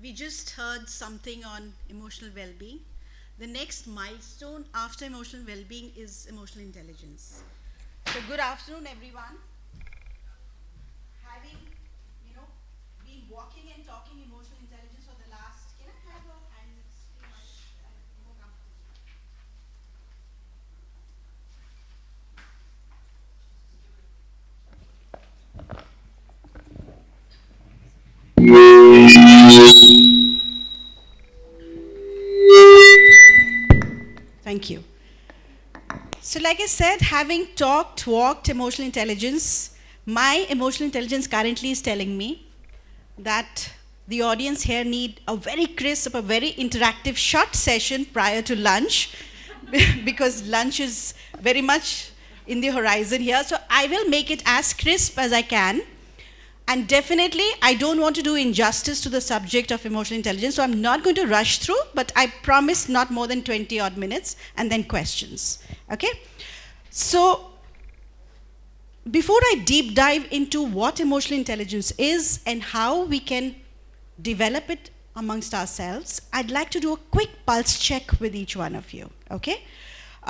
We just heard something on emotional well-being. The next milestone after emotional well-being is emotional intelligence. So good afternoon, everyone. Having, you know, been walking and talking emotional intelligence for the last, can I have a hand more comfortable? Thank you. So like I said, having walked emotional intelligence, my emotional intelligence currently is telling me that the audience here need a very crisp, a very interactive short session prior to lunch because lunch is very much in the horizon here. So I will make it as crisp as I can. And definitely, I don't want to do injustice to the subject of emotional intelligence, so I'm not going to rush through, but I promise not more than 20 odd minutes, and then questions, okay? So, before I deep dive into what emotional intelligence is and how we can develop it amongst ourselves, I'd like to do a quick pulse check with each one of you, okay?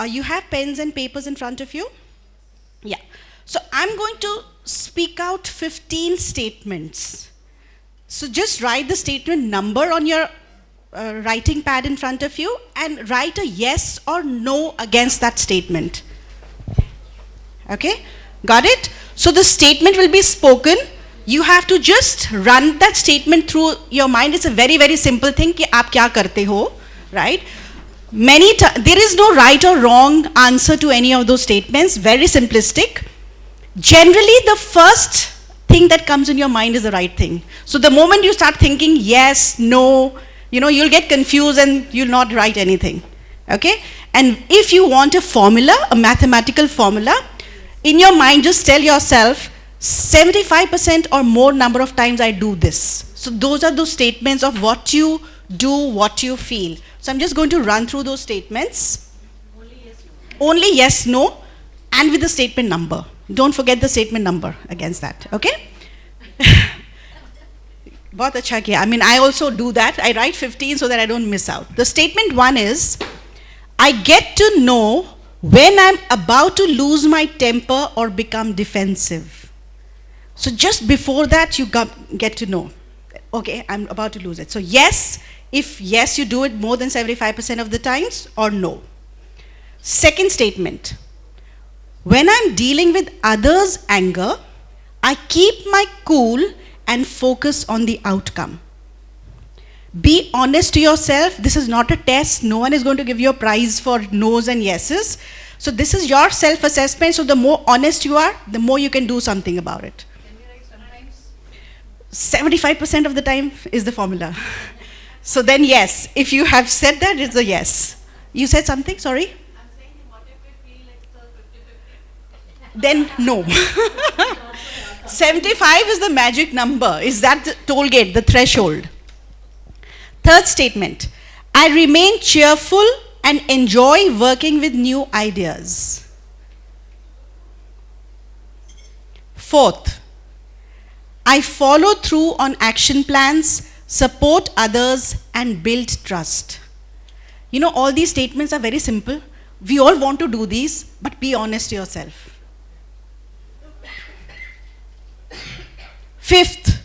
You have pens and papers in front of you? Yeah. So I'm going to speak out 15 statements. So just write the statement number on your writing pad in front of you and write a yes or no against that statement. Okay? Got it? So the statement will be spoken. You have to just run that statement through your mind. It's a very, very simple thing कि आप क्या करते हो, right? There is no right or wrong answer to any of those statements. Very simplistic. Generally, the first thing that comes in your mind is the right thing. So the moment you start thinking yes, no, you'll get confused and you'll not write anything. Okay? And if you want a formula, a mathematical formula, in your mind just tell yourself 75% or more number of times I do this. So those are those statements of what you do, what you feel. So I'm just going to run through those statements. Only yes, no, and with the statement number. Don't forget the statement number against that, okay? बहुत अच्छा किया. I mean, I also do that. I write 15 so that I don't miss out. The statement 1 is, I get to know when I'm about to lose my temper or become defensive. So just before that, you get to know. Okay, I'm about to lose it. So yes, if yes, you do it more than 75% of the times, or no. Second statement. When I'm dealing with others' anger, I keep my cool and focus on the outcome. Be honest to yourself. This is not a test. No one is going to give you a prize for no's and yeses. So this is your self-assessment. So the more honest you are, the more you can do something about it. Can we write sometimes? 75% of the time is the formula. So then yes, if you have said that, it's a yes. You said something, sorry? Then no. 75 is the magic number. Is that the toll gate, the threshold? Third statement. I remain cheerful and enjoy working with new ideas. Fourth. I follow through on action plans, support others, and build trust. All these statements are very simple. We all want to do these, but be honest to yourself. Fifth,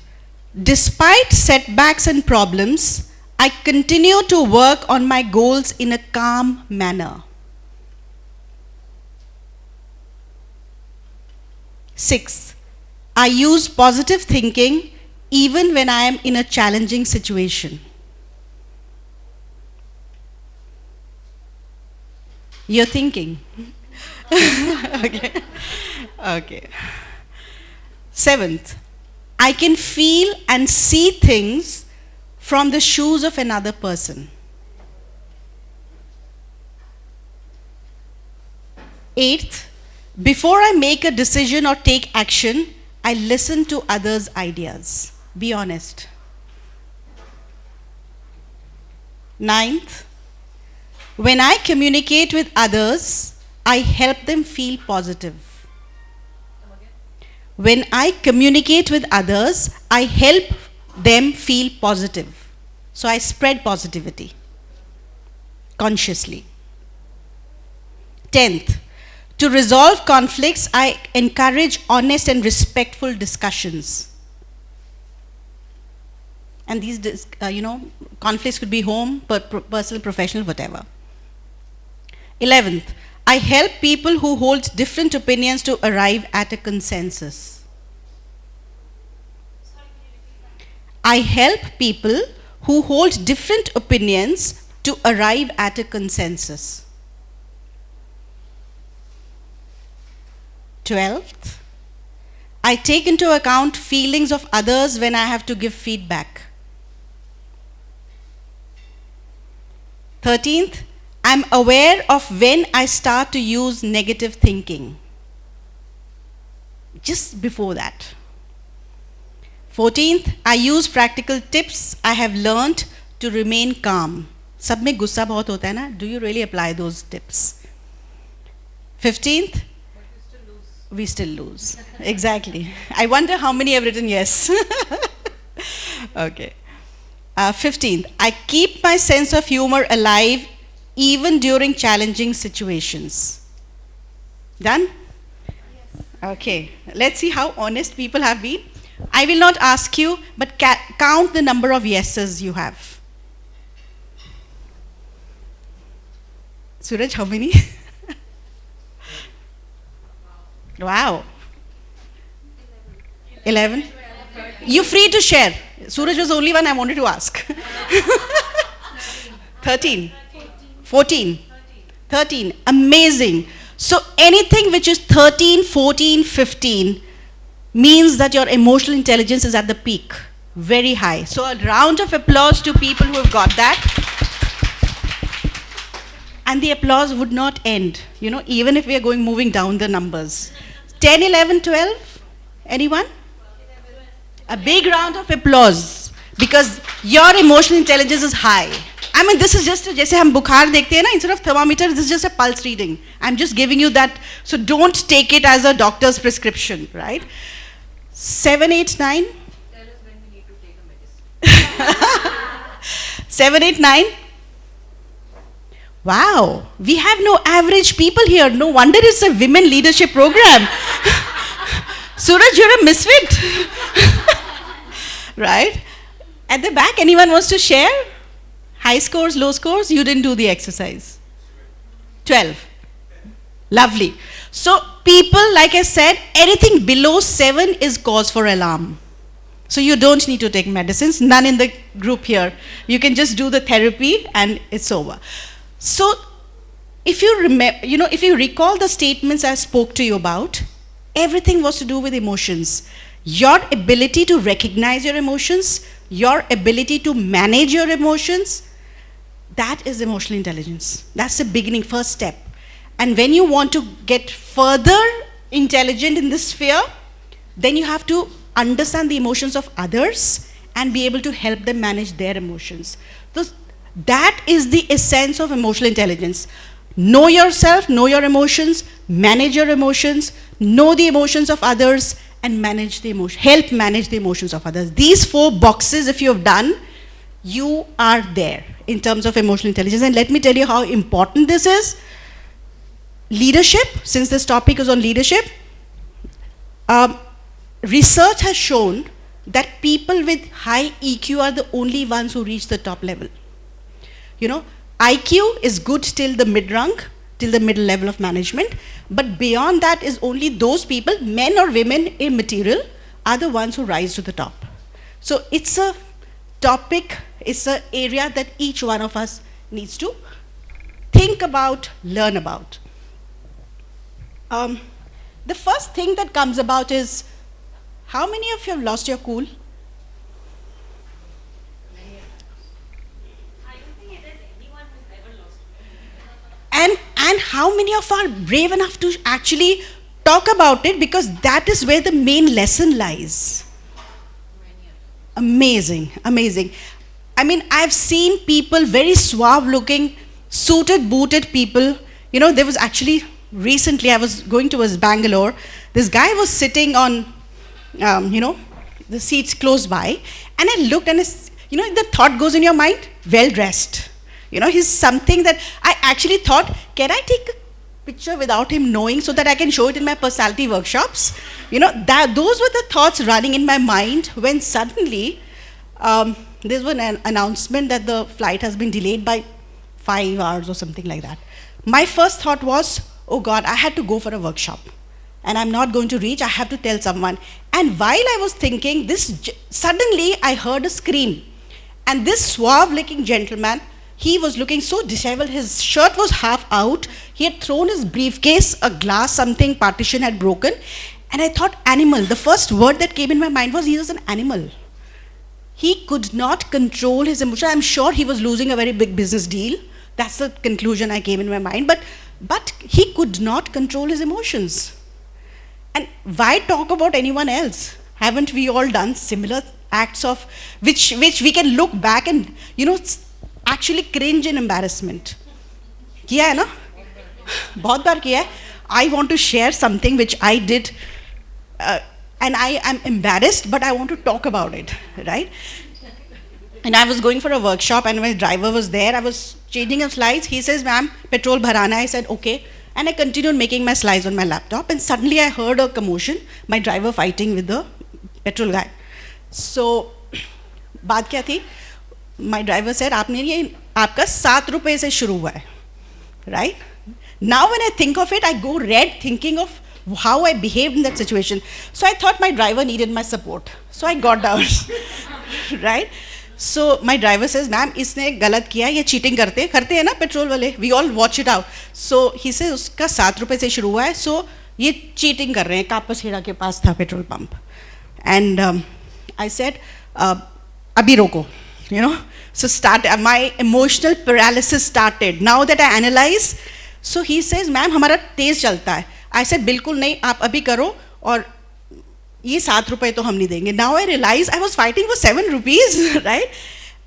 despite setbacks and problems, I continue to work on my goals in a calm manner. Sixth, I use positive thinking even when I am in a challenging situation. You're thinking. Okay. Seventh, I can feel and see things from the shoes of another person. Eighth, before I make a decision or take action, I listen to others' ideas. Be honest. Ninth, when I communicate with others, I help them feel positive. When I communicate with others, I help them feel positive. So I spread positivity consciously. 10th, to resolve conflicts, I encourage honest and respectful discussions. And these, conflicts could be home, personal, professional, whatever. 11th, I help people who hold different opinions to arrive at a consensus. I help people who hold different opinions to arrive at a consensus. 12th, I take into account feelings of others when I have to give feedback. 13th, I'm aware of when I start to use negative thinking. Just before that. 14th, I use practical tips I have learned to remain calm. सब में गुस्सा बहुत होता है ना? Do you really apply those tips? 15th, we still lose. Exactly. I wonder how many have written yes. Okay. 15th, I keep my sense of humor alive even during challenging situations. Done? Yes. Okay. Let's see how honest people have been. I will not ask you, but count the number of yeses you have. Suraj, how many? Wow. 11? You're free to share. Suraj was the only one I wanted to ask. 13? 14? 13. Amazing. So anything which is 13, 14, 15 means that your emotional intelligence is at the peak. Very high. So a round of applause to people who have got that. And the applause would not end, even if we are moving down the numbers. 10, 11, 12? Anyone? A big round of applause, because your emotional intelligence is high. I mean, this is just, जैसे हम बुखार देखते हैं ना, instead of thermometer, this is just a pulse reading. I'm just giving you that, so don't take it as a doctor's prescription, right? 7, 8, 9? Tell us when we need to take a medicine. 7, 8, 9? Wow, we have no average people here. No wonder it's a women leadership program. Suraj, you're a misfit. Right? At the back, anyone wants to share? High scores, low scores? You didn't do the exercise. 12. Lovely. So people, like I said, anything below 7 is cause for alarm. So you don't need to take medicines. None in the group here. You can just do the therapy and it's over. So if you remember, if you recall the statements I spoke to you about, everything was to do with emotions. Your ability to recognize your emotions, your ability to manage your emotions, that is emotional intelligence. That's the beginning, first step. And when you want to get further intelligent in this sphere, then you have to understand the emotions of others and be able to help them manage their emotions. So that is the essence of emotional intelligence. Know yourself, know your emotions, manage your emotions, know the emotions of others, and manage the emotion, help manage the emotions of others. These 4 boxes, if you have done, you are there in terms of emotional intelligence. And let me tell you how important this is. Leadership, since this topic is on leadership, research has shown that people with high EQ are the only ones who reach the top level. IQ is good till the mid-rung, till the middle level of management, but beyond that is only those people, men or women, immaterial, are the ones who rise to the top. So it's a topic, it's an area that each one of us needs to think about, learn about. The first thing that comes about is, how many of you have lost your cool? And how many of are brave enough to actually talk about it, because that is where the main lesson lies. Amazing, amazing. I mean, I've seen people, very suave looking, suited, booted people. There was actually, recently I was going towards Bangalore, this guy was sitting on, the seats close by, and I looked and, the thought goes in your mind, well dressed. He's something that I actually thought, can I take a picture without him knowing so that I can show it in my personality workshops? Those were the thoughts running in my mind when suddenly there was an announcement that the flight has been delayed by 5 hours or something like that. My first thought was, oh God, I had to go for a workshop and I'm not going to reach, I have to tell someone. And while I was thinking this, suddenly I heard a scream. And this suave-looking gentleman, he was looking so disheveled, his shirt was half out, he had thrown his briefcase, a glass, something, partition had broken, and I thought animal. The first word that came in my mind was he was an animal. He could not control his emotion. I'm sure he was losing a very big business deal. That's the conclusion I came in my mind, but he could not control his emotions. And why talk about anyone else? Haven't we all done similar acts of which we can look back and actually cringe in embarrassment? किया है ना? बहुत बार किया है. I want to share something which I did, and I am embarrassed, but I want to talk about it, right? And I was going for a workshop, and my driver was there. I was changing a slides. He says, "Ma'am, petrol bharana." I said, "Okay." And I continued making my slides on my laptop, and suddenly I heard a commotion, my driver fighting with the petrol guy. So, बात क्या थी? My driver said, आपका 7 रुपए से शुरू हुआ है, right? Now when I think of it, I go red thinking of how I behaved in that situation. So I thought my driver needed my support. So I got down, right? So my driver says, "Ma'am, इसने गलत किया, ये cheating करते हैं ना petrol वाले. We all watch it out." So he says, उसका 7 रुपए से शुरू हुआ है. So ये cheating कर रहे हैं. कापसहेड़ा के पास था petrol pump. And I said, अभी रोको, So my emotional paralysis started. Now that I analyze, so he says, "Ma'am, हमारा तेज चलता है." I said, "बिल्कुल नहीं, आप अभी करो और ये 7 रुपए तो हम नहीं देंगे." Now I realize I was fighting for 7 rupees, right?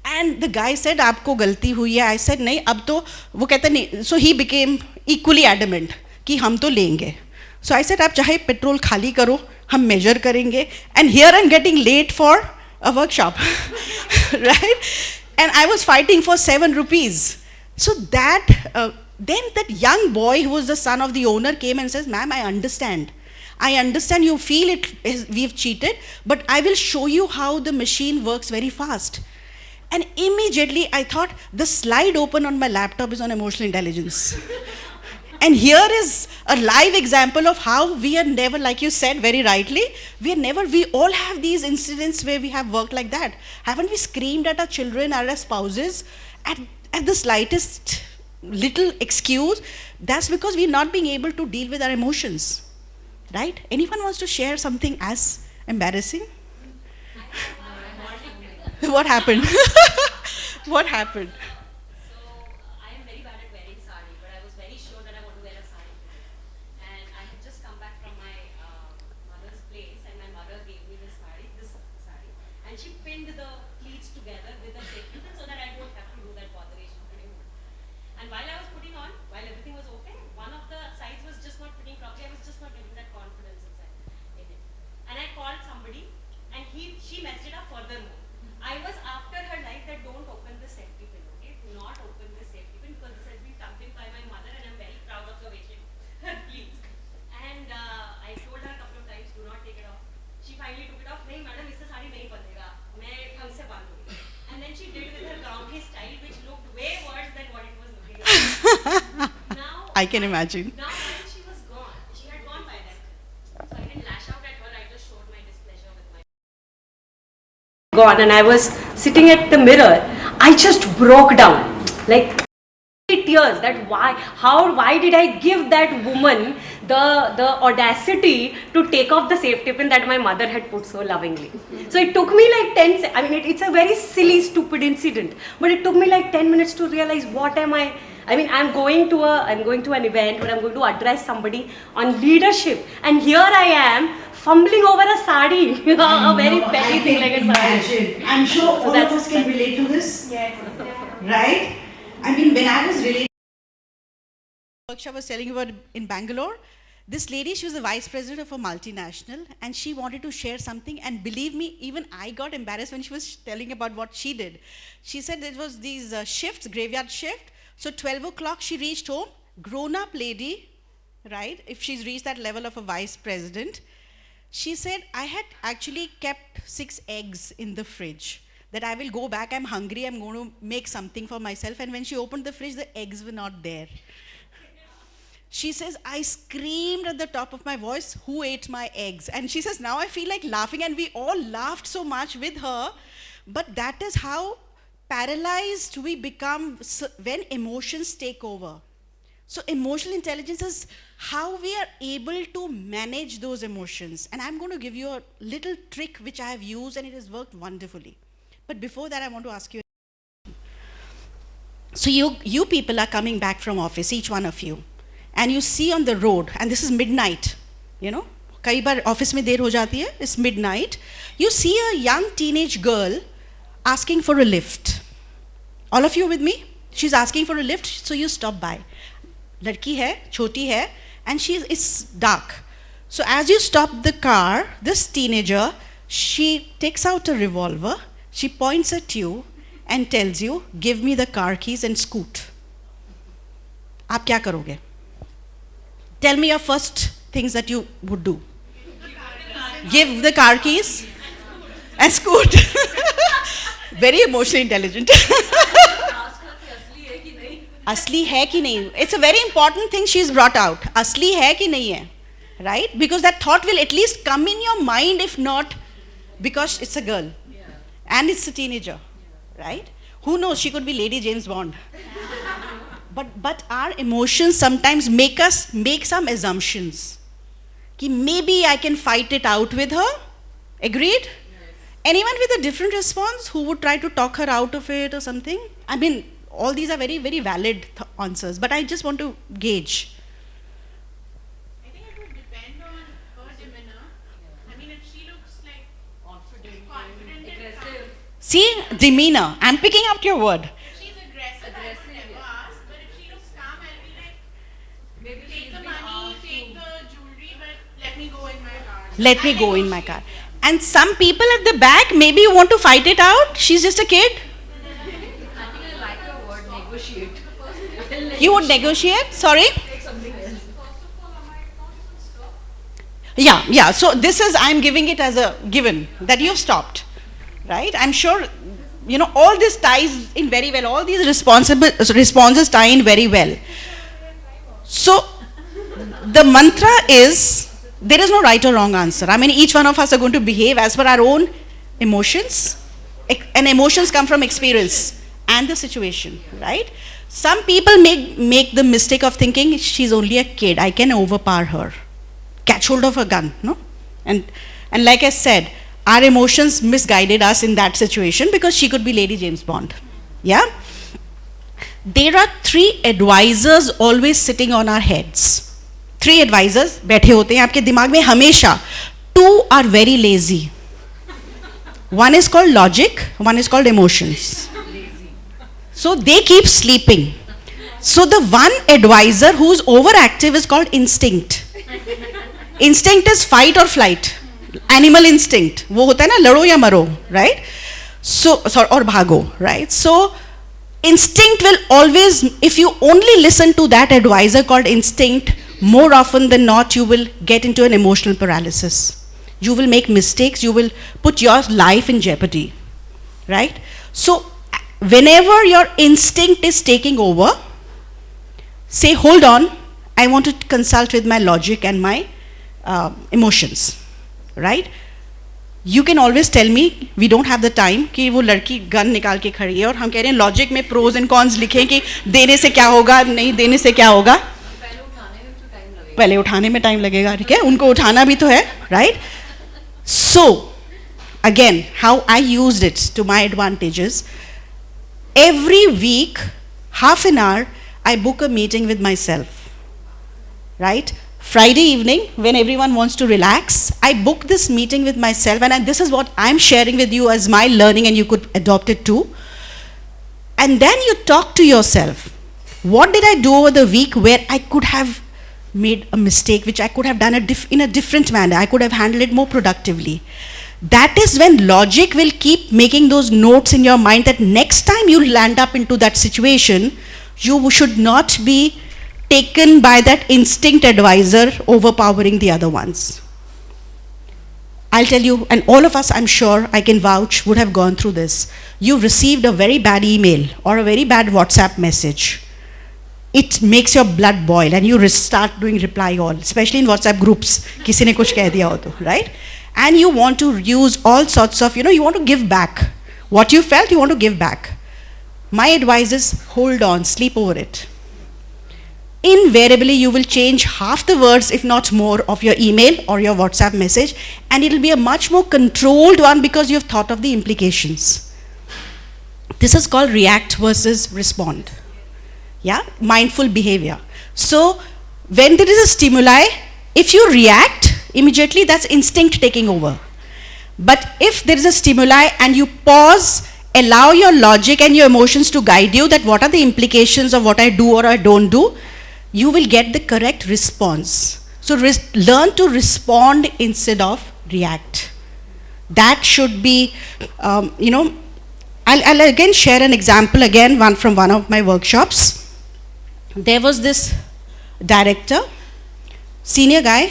And the guy said, "आपको गलती हुई है." I said, "नहीं, अब तो वो कहता नहीं." So he became equally adamant कि हम तो लेंगे. So I said, "आप चाहे पेट्रोल खाली करो, हम मेजर करेंगे." And here I'm getting late for a workshop, right? And I was fighting for 7 rupees. So then that young boy who was the son of the owner came and says, "Ma'am, I understand. I understand you feel we've cheated, but I will show you how the machine works very fast." And immediately I thought, the slide open on my laptop is on emotional intelligence. And here is a live example of how we are never, like you said very rightly, we all have these incidents where we have worked like that. Haven't we screamed at our children, at our spouses, at the slightest little excuse? That's because we're not being able to deal with our emotions, right? Anyone wants to share something as embarrassing? What happened? What happened? I can imagine. Now she was gone. She had gone by then. So I didn't lash out at her. I just showed my displeasure with my gone, and I was sitting at the mirror. I just broke down, like tears. That why did I give that woman the audacity to take off the safety pin that my mother had put so lovingly? So it took me like 10. I mean, it's a very silly, stupid incident, but it took me like 10 minutes to realize what am I. I mean, I'm going to an event where I'm going to address somebody on leadership, and here I am fumbling over a sari, a very petty thing like a sari. I'm sure all of us can relate to this, right? I mean, when I was relating, workshop I was telling you about in Bangalore, This lady, she was the vice president of a multinational, and she wanted to share something, and believe me, even I got embarrassed when she was telling about what she did. She said it was these shifts, graveyard shift. So 12 o'clock she reached home, grown-up lady, right? If she's reached that level of a vice president, she said, I had actually kept 6 eggs in the fridge, that I will go back, I'm hungry, I'm going to make something for myself. And when she opened the fridge, the eggs were not there. She says, I screamed at the top of my voice, who ate my eggs? And she says, now I feel like laughing, and we all laughed so much with her. But that is how paralyzed we become when emotions take over. So emotional intelligence is how we are able to manage those emotions. And I'm going to give you a little trick which I have used, and it has worked wonderfully. But before that, I want to ask you. So you people are coming back from office, each one of you. And you see on the road, and this is midnight, you know, कई बार office में देर हो जाती है, it's midnight. You see a young teenage girl asking for a lift. All of you with me? She's asking for a lift, so you stop by. लड़की है, छोटी है, and it's dark. So as you stop the car, this teenager, she takes out a revolver, she points at you and tells you, give me the car keys and scoot. आप क्या करोगे? Tell me your first things that you would do. Give the car keys and scoot. Very emotionally intelligent. असली है कि नहीं? It's a very important thing she's brought out. असली है कि नहीं है? Right? Because that thought will at least come in your mind, if not, because it's a girl. And it's a teenager. Right? Who knows? She could be Lady James Bond. But our emotions sometimes make us make some assumptions. Ki maybe I can fight it out with her. Agreed? Yes. Anyone with a different response who would try to talk her out of it or something? I mean, all these are very, very valid answers, but I just want to gauge. I think it would depend on her demeanor. I mean, if she looks like confident and aggressive. See, demeanor. I'm picking up your word. Let me go in my car. And some people at the back, maybe you want to fight it out. She's just a kid. I think I like your word, negotiate. You would negotiate? Sorry? Take something else. Yeah. So this is, I'm giving it as a given that you've stopped. Right? I'm sure, you know, all this ties in very well. All these responses tie in very well. So the mantra is, there is no right or wrong answer. I mean, each one of us are going to behave as per our own emotions. And emotions come from experience and the situation, right? Some people make the mistake of thinking she's only a kid, I can overpower her. Catch hold of a gun, no? And like I said, our emotions misguided us in that situation because she could be Lady James Bond. Yeah? There are 3 advisors always sitting on our heads. 3 advisors बैठे होते हैं आपके दिमाग में हमेशा. 2 are very lazy. One is called logic, one is called emotions. So they keep sleeping. So the one advisor who's overactive is called instinct. Instinct is fight or flight. Animal instinct. वो होता है ना लड़ो या मरो, right? So or भागो, right? So instinct will always, if you only listen to that advisor called instinct, more often than not, you will get into an emotional paralysis. You will make mistakes, you will put your life in jeopardy, right? So, whenever your instinct is taking over, say, hold on, I want to consult with my logic and my emotions, right? You can always tell me, we don't have the time, कि वो लड़की gun निकाल के खड़ी है और हम कह रहे हैं लॉजिक में प्रोज एंड कॉन्स लिखें कि देने से क्या होगा, नहीं देने से क्या होगा. पहले उठाने में टाइम लगेगा, ठीक है, उनको उठाना भी तो है, right? So again, how I used it to my advantages, every week half an hour I book a meeting with myself, right? Friday evening when everyone wants to relax, I book this meeting with myself, and this is what I'm sharing with you as my learning, and you could adopt it too. And then you talk to yourself, what did I do over the week where I could have made a mistake which I could have done in a different manner. I could have handled it more productively. That is when logic will keep making those notes in your mind that next time you land up into that situation, you should not be taken by that instinct advisor overpowering the other ones. I'll tell you, and all of us, I'm sure, I can vouch, would have gone through this. You received a very bad email or a very bad WhatsApp message. It makes your blood boil and you start doing reply all, especially in WhatsApp groups, kisi ne kuch keh diya ho to, right? And you want to use all sorts of, you want to give back. What you felt, you want to give back. My advice is, hold on, sleep over it. Invariably, you will change half the words, if not more, of your email or your WhatsApp message, and it will be a much more controlled one because you've thought of the implications. This is called react versus respond. Yeah, mindful behavior. So, when there is a stimuli, if you react, immediately that's instinct taking over. But if there is a stimuli and you pause, allow your logic and your emotions to guide you that what are the implications of what I do or I don't do, you will get the correct response. So learn to respond instead of react. That should be, I'll again share an example again, from one of my workshops. There was this director, senior guy,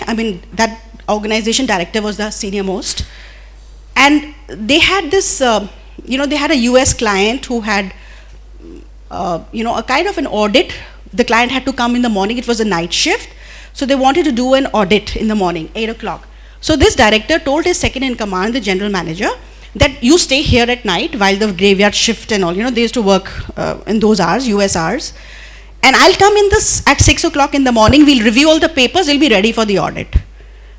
that organization director was the senior most. And they had this, they had a US client who had, a kind of an audit. The client had to come in the morning, it was a night shift. So they wanted to do an audit in the morning, 8 o'clock. So this director told his second in command, the general manager, that you stay here at night while the graveyard shift and all, they used to work in those hours, US hours. And I'll come in at 6 o'clock in the morning, we'll review all the papers, we'll be ready for the audit.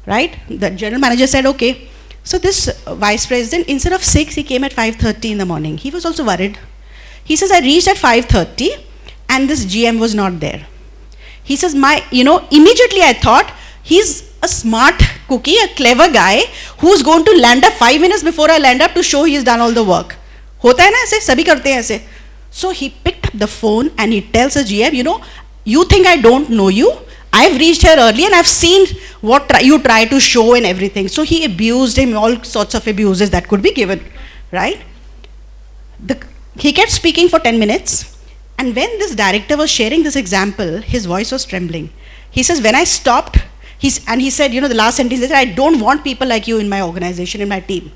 Right? The general manager said, okay. So this vice president, instead of 6, he came at 5:30 in the morning. He was also worried. He says, I reached at 5:30 and this GM was not there. He says, immediately I thought, he's a smart cookie, a clever guy, who's going to land up 5 minutes before I land up to show he's done all the work. Hota hai na aise, sabhi karte hain aise. So he picked up the phone and he tells the GM, you think I don't know you? I've reached here early and I've seen what you try to show and everything. So he abused him, all sorts of abuses that could be given, right? He kept speaking for 10 minutes. And when this director was sharing this example, his voice was trembling. He says, when I stopped, he said, the last sentence, he said, I don't want people like you in my organization, in my team.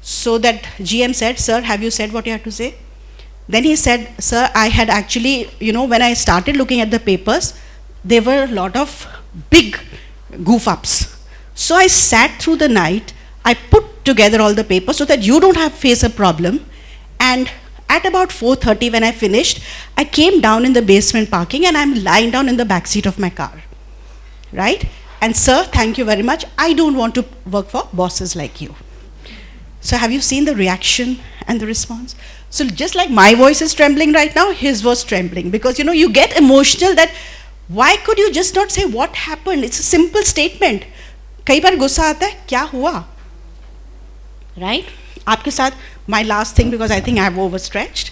So that GM said, sir, have you said what you had to say? Then he said, sir, I had actually, when I started looking at the papers, there were a lot of big goof ups. So I sat through the night, I put together all the papers so that you don't face a problem. And at about 4:30 when I finished, I came down in the basement parking and I'm lying down in the back seat of my car. Right? And sir, thank you very much. I don't want to work for bosses like you. So have you seen the reaction and the response? So just like my voice is trembling right now, his was trembling because you get emotional that why could you just not say what happened? It's a simple statement. कई बार गुस्सा आता है, क्या हुआ? Right? आपके साथ, my last thing because I think I've overstretched.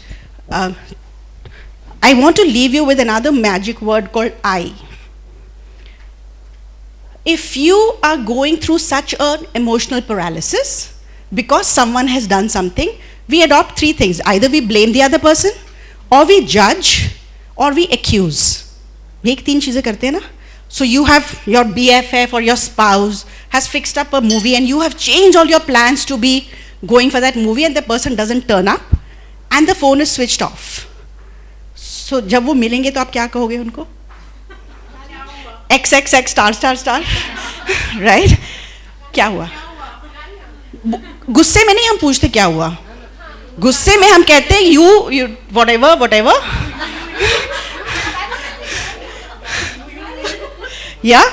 I want to leave you with another magic word called I. If you are going through such an emotional paralysis because someone has done something, we adopt 3 things. Either we blame the other person, or we judge, or we accuse. एक 3 चीजें करते हैं ना? So you have your BFF or your spouse has fixed up a movie and you have changed all your plans to be going for that movie and the person doesn't turn up and the phone is switched off. So जब वो मिलेंगे तो आप क्या कहोगे उनको? XXX star star star, right? क्या हुआ? गुस्से में नहीं हम पूछते क्या हुआ? गुस्से में हम कहते हैं you whatever. Yeah?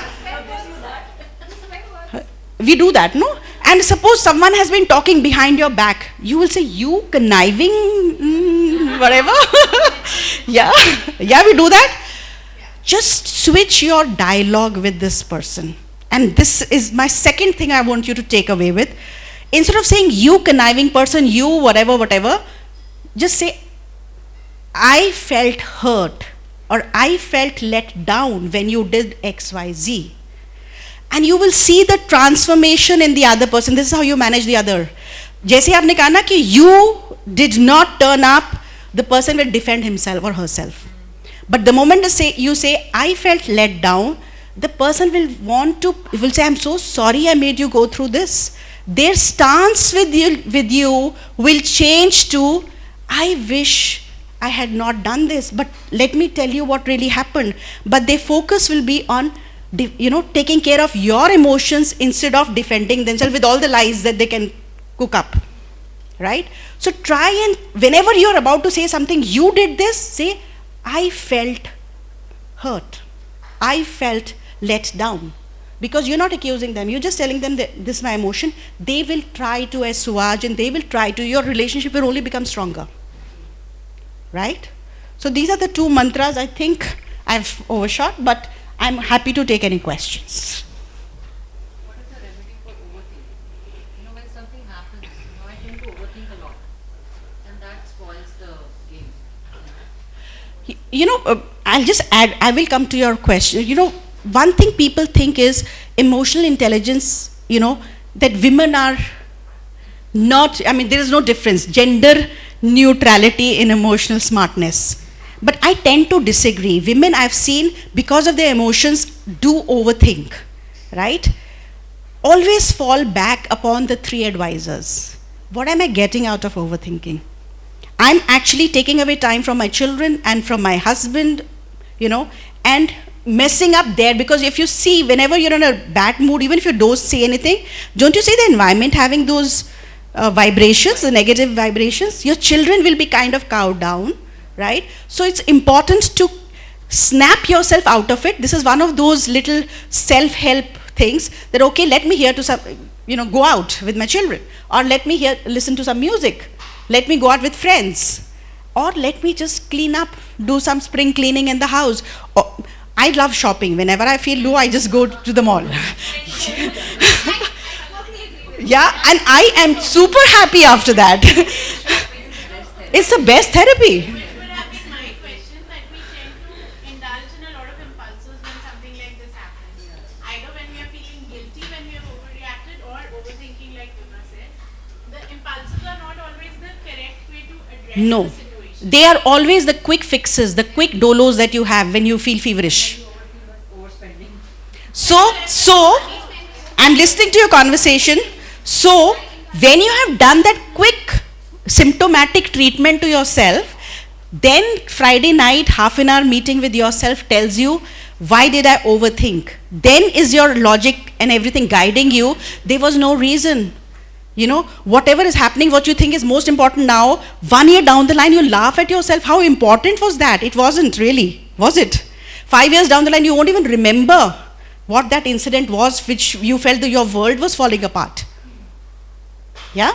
We do that, no? And suppose someone has been talking behind your back, you will say, you conniving, whatever. Yeah, we do that. Just switch your dialogue with this person. And this is my second thing I want you to take away with. Instead of saying, you conniving person, you whatever, just say, I felt hurt or I felt let down when you did XYZ. And you will see the transformation in the other person. This is how you manage the other. जैसे आपने कहा ना कि you did not turn up, the person will defend himself or herself. But the moment you say, I felt let down, the person will say, I'm so sorry I made you go through this. Their stance with you will change to, I wish I had not done this, but let me tell you what really happened. But their focus will be on taking care of your emotions instead of defending themselves with all the lies that they can cook up, right? So try and whenever you're about to say something, you did this, say, I felt hurt. I felt let down. Because you're not accusing them, you're just telling them that this is my emotion. They will try to assuage and they will try to, your relationship will only become stronger, right? So these are the two mantras. I think I've overshot, but I'm happy to take any questions. What is the remedy for overthinking? When something happens, I tend to overthink a lot, and that spoils the game. I'll just add, I will come to your question. One thing people think is emotional intelligence, that women are not, there is no difference, gender neutrality in emotional smartness. But I tend to disagree. Women I've seen, because of their emotions, do overthink, right? Always fall back upon the 3 advisors. What am I getting out of overthinking? I'm actually taking away time from my children and from my husband, and messing up there, because if you see, whenever you're in a bad mood, even if you don't say anything, don't you see the environment having those vibrations, the negative vibrations? Your children will be kind of cowed down, right? So it's important to snap yourself out of it. This is one of those little self-help things that, okay, let me go out with my children, or let me listen to some music, let me go out with friends, or let me just clean up, do some spring cleaning in the house. I love shopping. Whenever I feel low, I just go to the mall. Yeah, and I am super happy after that. It's the best therapy. Which would have been my question, that we tend to indulge in a lot of impulses when something like this happens. Either when we are feeling guilty when we have overreacted, or overthinking, like Vima said. The impulses are not always the correct way to address No. the situation. They are always the quick fixes, the quick dolos that you have when you feel feverish. So, I'm listening to your conversation. So, when you have done that quick symptomatic treatment to yourself, then Friday night, half-an-hour meeting with yourself tells you, why did I overthink? Then is your logic and everything guiding you. There was no reason. Whatever is happening, what you think is most important now, 1 year down the line, you laugh at yourself. How important was that? It wasn't really, was it? 5 years down the line, you won't even remember what that incident was, which you felt that your world was falling apart. Yeah?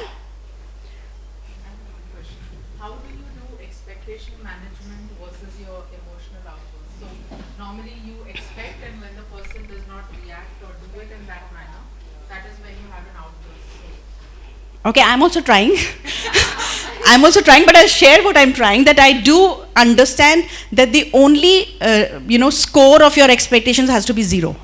How do you do expectation management versus your emotional outburst? So normally you expect, and when the person does not react or do it in that manner, that is when you have an outburst. Okay, I'm also trying. But I'll share what I'm trying, that I do understand that the only, score of your expectations has to be 0.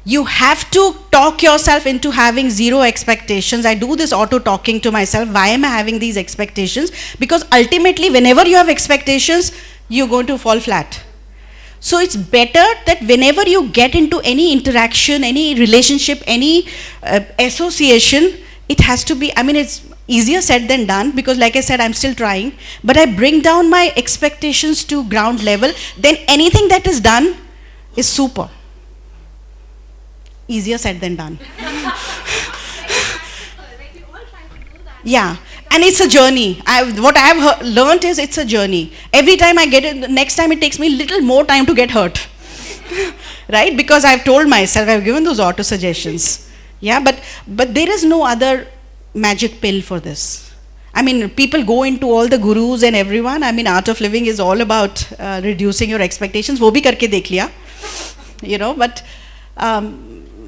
You have to talk yourself into having 0 expectations. I do this auto-talking to myself. Why am I having these expectations? Because ultimately, whenever you have expectations, you're going to fall flat. So it's better that whenever you get into any interaction, any relationship, any association, it has to be, it's easier said than done, because like I said, I'm still trying, but I bring down my expectations to ground level, then anything that is done is super. Easier said than done. Yeah, and it's a journey. What I have learned is it's a journey. Every time I get it, next time it takes me a little more time to get hurt. Right? Because I've told myself, I've given those auto suggestions. Yeah, but there is no other magic pill for this. People go into all the gurus and everyone. Art of living is all about reducing your expectations. वो भी करके देख लिया.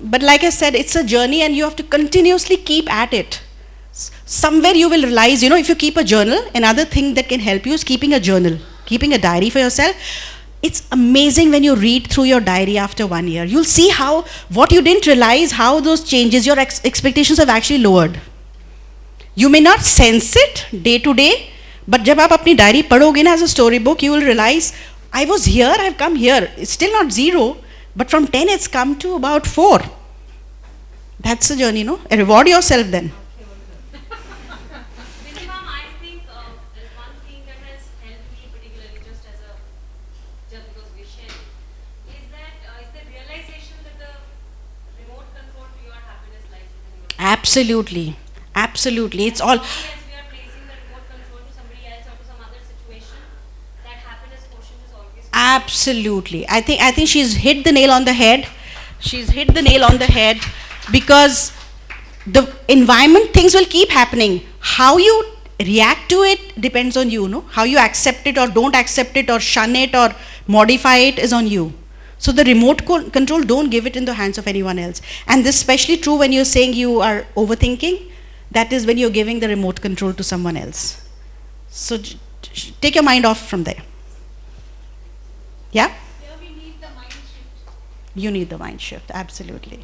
But like I said, it's a journey and you have to continuously keep at it. Somewhere you will realize, if you keep a journal, another thing that can help you is keeping a journal. keeping a diary for yourself, it's amazing when you read through your diary after 1 year. You'll see how, what you didn't realize, how those changes, your expectations have actually lowered. You may not sense it day to day, but जब आप अपनी diary पढ़ोगे ना as a storybook, you will realize, I was here, I've come here. It's still not 0, but from 10 it's come to about 4. That's the journey, no? Reward yourself then. Bindu ma'am, I think there's one thing that has helped me particularly just because we're sharing, is the realization that the remote control to your happiness lies within your Absolutely. Absolutely. It's all. As we are placing the remote control to somebody else or to some other situation, that happiness quotient is always Absolutely. I think she's hit the nail on the head. She's hit the nail on the head, because the environment, things will keep happening. How you react to it depends on you, no? How you accept it or don't accept it or shun it or modify it is on you. So the remote control, don't give it in the hands of anyone else. And this is especially true when you're saying you are overthinking. That is when you're giving the remote control to someone else. So take your mind off from there. Yeah? Here we need the mind shift. You need the mind shift, absolutely.